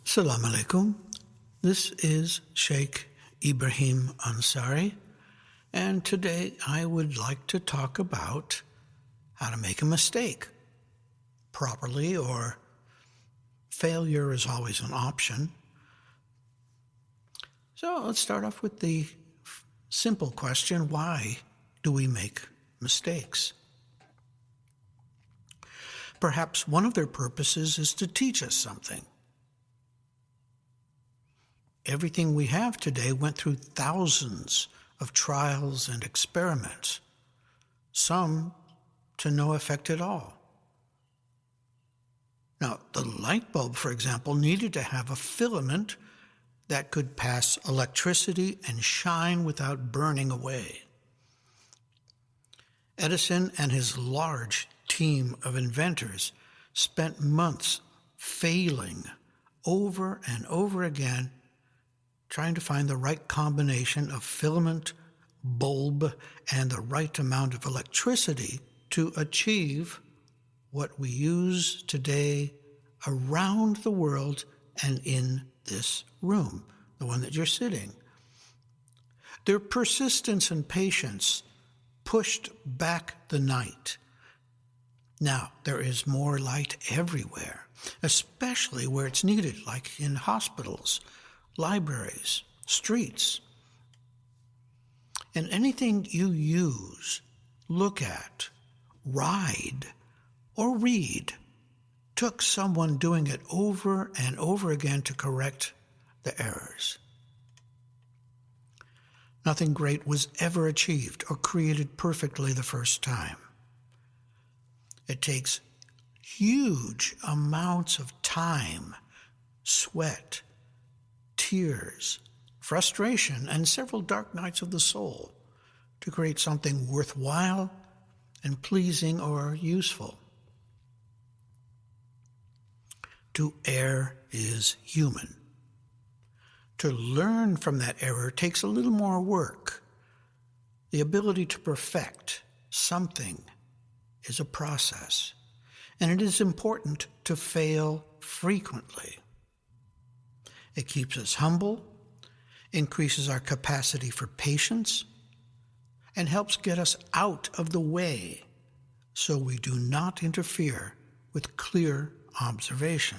Salaam Alaykum. This is Sheikh Ibrahim Ansari, and today I would like to talk about how to make a mistake properly, or failure is always an option. So let's start off with the simple question: why do we make mistakes? Perhaps one of their purposes is to teach us something. Everything we have today went through thousands of trials and experiments, some to no effect at all. Now, the light bulb, for example, needed to have a filament that could pass electricity and shine without burning away. Edison and his large team of inventors spent months failing over and over again, trying to find the right combination of filament, bulb, and the right amount of electricity to achieve what we use today around the world and in this room, the one that you're sitting. Their persistence and patience pushed back the night. Now, there is more light everywhere, especially where it's needed, like in hospitals, libraries, streets. And anything you use, look at, ride, or read took someone doing it over and over again to correct the errors. Nothing great was ever achieved or created perfectly the first time. It takes huge amounts of time, sweat, tears, frustration, and several dark nights of the soul to create something worthwhile and pleasing or useful. To err is human. To learn from that error takes a little more work. The ability to perfect something is a process, and it is important to fail frequently. It keeps us humble, increases our capacity for patience, and helps get us out of the way so we do not interfere with clear observation.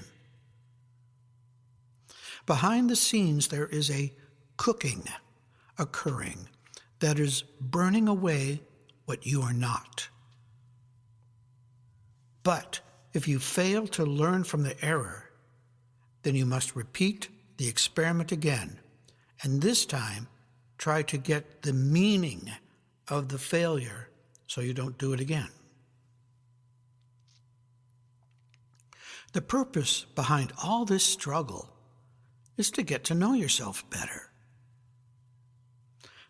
Behind the scenes, there is a cooking occurring that is burning away what you are not. But if you fail to learn from the error, then you must repeat the experiment again, and this time try to get the meaning of the failure so you don't do it again. The purpose behind all this struggle is to get to know yourself better.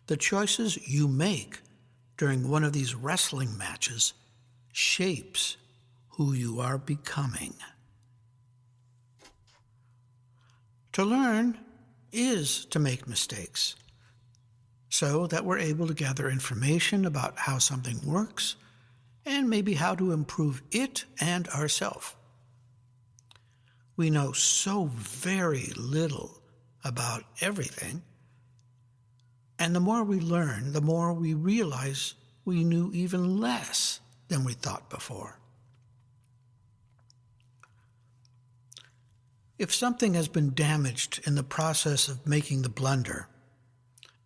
The choices you make during one of these wrestling matches shapes who you are becoming. To learn is to make mistakes, so that we're able to gather information about how something works and maybe how to improve it and ourselves. We know so very little about everything, and the more we learn, the more we realize we knew even less than we thought before. If something has been damaged in the process of making the blunder,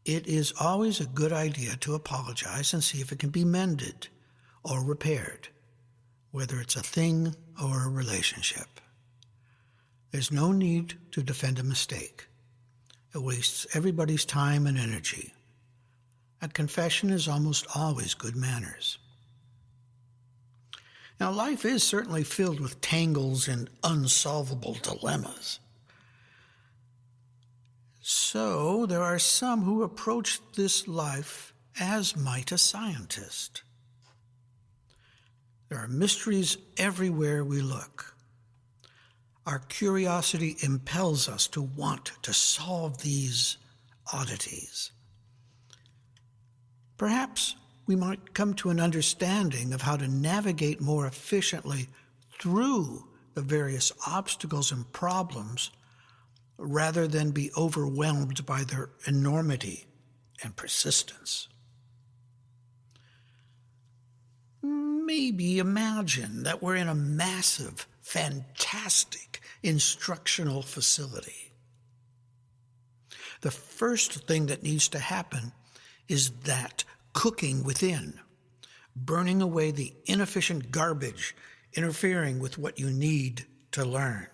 it is always a good idea to apologize and see if it can be mended or repaired, whether it's a thing or a relationship. There's no need to defend a mistake. It wastes everybody's time and energy. A confession is almost always good manners. Now, life is certainly filled with tangles and unsolvable dilemmas. So there are some who approach this life as might a scientist. There are mysteries everywhere we look. Our curiosity impels us to want to solve these oddities. Perhaps we might come to an understanding of how to navigate more efficiently through the various obstacles and problems rather than be overwhelmed by their enormity and persistence. Maybe imagine that we're in a massive, fantastic instructional facility. The first thing that needs to happen is that cooking within, burning away the inefficient garbage interfering with what you need to learn.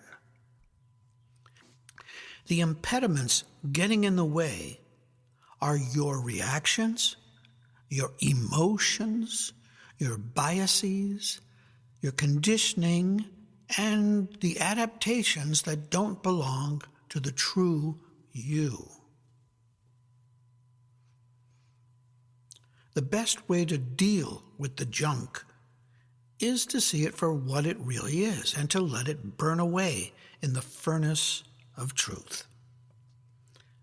The impediments getting in the way are your reactions, your emotions, your biases, your conditioning, and the adaptations that don't belong to the true you. The best way to deal with the junk is to see it for what it really is and to let it burn away in the furnace of truth.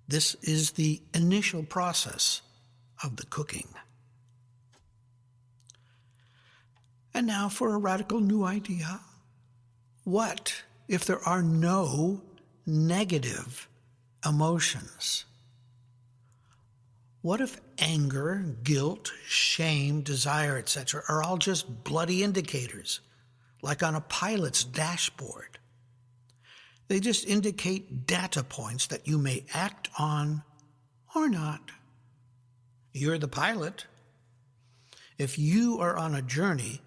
This is the initial process of the cooking. And now for a radical new idea. What if there are no negative emotions? What if anger, guilt, shame, desire, etc. are all just bloody indicators, like on a pilot's dashboard? They just indicate data points that you may act on or not. You're the pilot. If you are on a journey,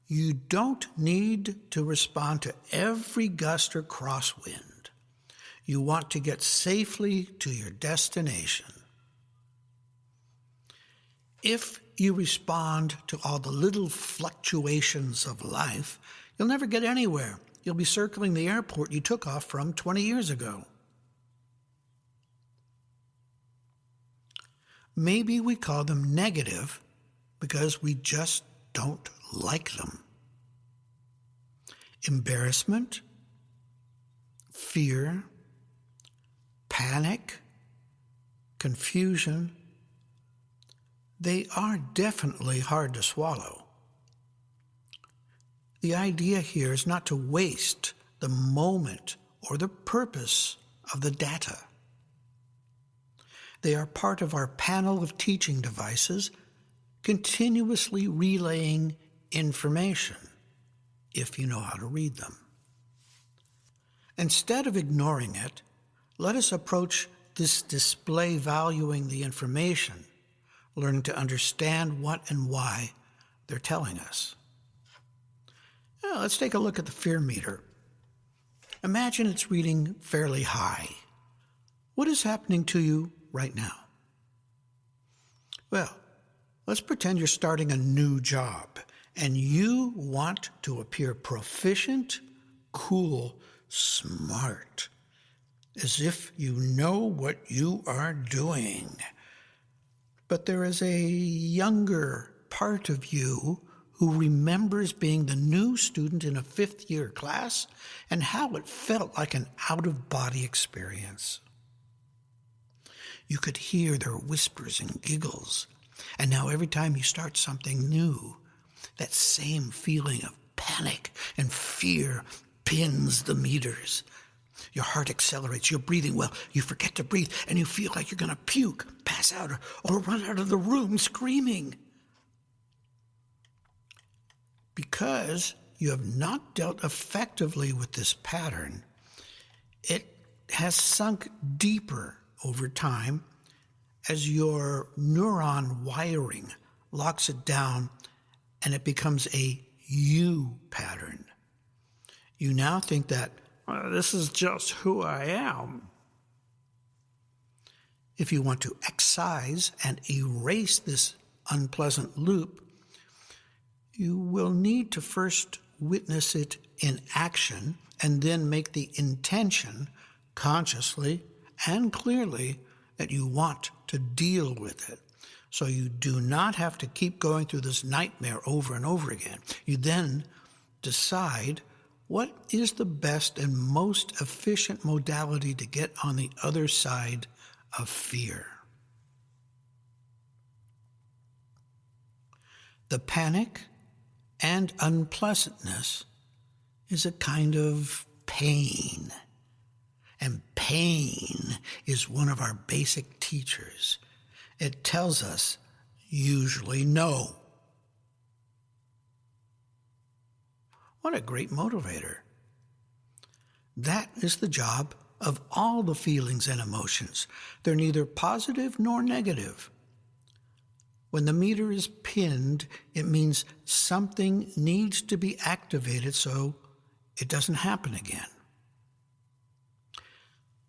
you don't need to respond to every gust or crosswind. You want to get safely to your destination. If you respond to all the little fluctuations of life, you'll never get anywhere. You'll be circling the airport you took off from 20 years ago. Maybe we call them negative because we just don't like them. Embarrassment, fear, panic, confusion, they are definitely hard to swallow. The idea here is not to waste the moment or the purpose of the data. They are part of our panel of teaching devices, continuously relaying information, if you know how to read them. Instead of ignoring it, let us approach this display valuing the information, learning to understand what and why they're telling us. Now, let's take a look at the fear meter. Imagine it's reading fairly high. What is happening to you right now? Well, let's pretend you're starting a new job and you want to appear proficient, cool, smart, as if you know what you are doing. But there is a younger part of you who remembers being the new student in a fifth-year class and how it felt like an out-of-body experience. You could hear their whispers and giggles, and now every time you start something new, that same feeling of panic and fear pins the meters. Your heart accelerates, you're breathing well, you forget to breathe, and you feel like you're going to puke, pass out, or run out of the room screaming. Because you have not dealt effectively with this pattern, it has sunk deeper over time as your neuron wiring locks it down and it becomes a you pattern. You now think that, this is just who I am. If you want to excise and erase this unpleasant loop, you will need to first witness it in action and then make the intention consciously and clearly that you want to deal with it. So you do not have to keep going through this nightmare over and over again. You then decide what is the best and most efficient modality to get on the other side of fear. The panic and unpleasantness is a kind of pain. And pain is one of our basic teachers. It tells us, usually, no. What a great motivator. That is the job of all the feelings and emotions. They're neither positive nor negative. When the meter is pinned, it means something needs to be activated so it doesn't happen again.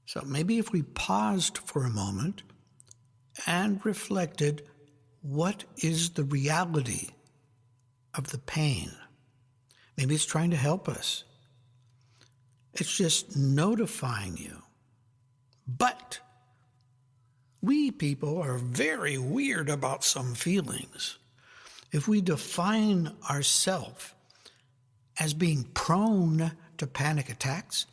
So maybe if we paused for a moment and reflected, what is the reality of the pain? Maybe it's trying to help us. It's just notifying you. But we people are very weird about some feelings. If we define ourselves as being prone to panic attacks,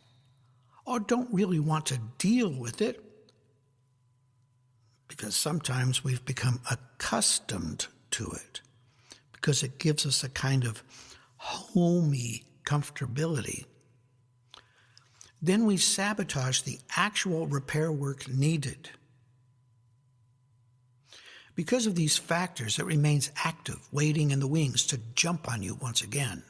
or don't really want to deal with it, because sometimes we've become accustomed to it, because it gives us a kind of homey comfortability, then we sabotage the actual repair work needed. Because of these factors, it remains active, waiting in the wings to jump on you once again.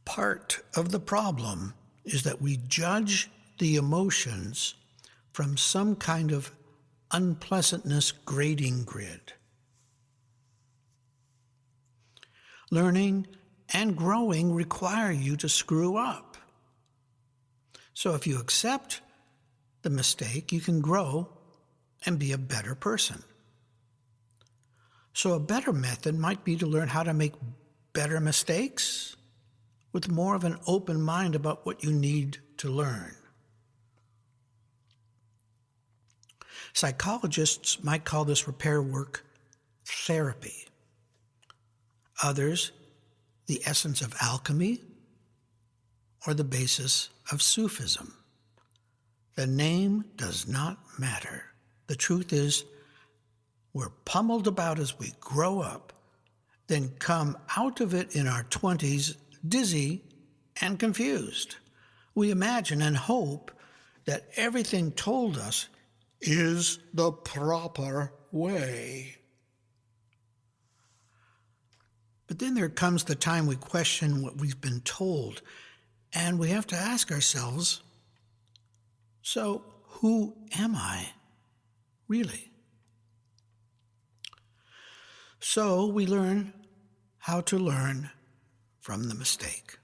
Part of the problem is that we judge the emotions from some kind of unpleasantness grading grid. Learning and growing require you to screw up. So if you accept the mistake, you can grow and be a better person. So a better method might be to learn how to make better mistakes with more of an open mind about what you need to learn. Psychologists might call this repair work therapy. Others, the essence of alchemy, or the basis of Sufism. The name does not matter. The truth is, we're pummeled about as we grow up, then come out of it in our 20s dizzy and confused. We imagine and hope that everything told us is the proper way. But then there comes the time we question what we've been told, and we have to ask ourselves, so who am I really? So we learn how to learn from the mistake.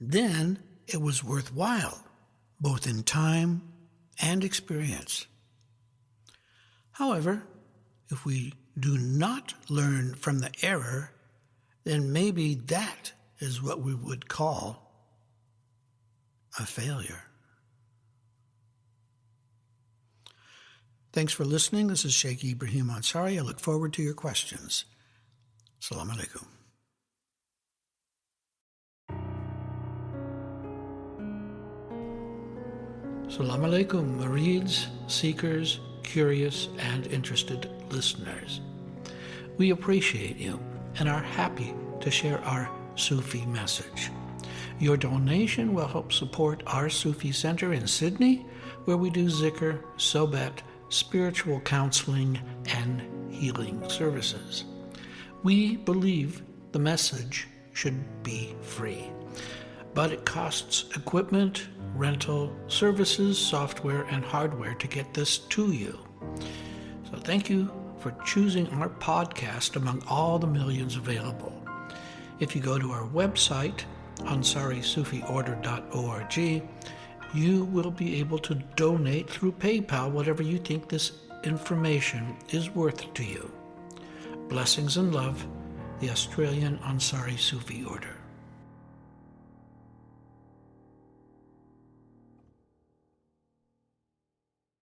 Then it was worthwhile, both in time and experience. However, if we do not learn from the error, then maybe that is what we would call a failure. Thanks for listening. This is Shaykh Ibrahim Ansari. I look forward to your questions. Salaam Alaykum. Salaam Alaykum, murids, seekers, curious, and interested listeners. We appreciate you and are happy to share our Sufi message. Your donation will help support our Sufi Center in Sydney, where we do zikr, sohbet, spiritual counseling, and healing services. We believe the message should be free, but it costs equipment, rental, services, software, and hardware to get this to you. So thank you for choosing our podcast among all the millions available. If you go to our website, AnsariSufiOrder.org, you will be able to donate through PayPal whatever you think this information is worth to you. Blessings and love, the Australian Ansari Sufi Order.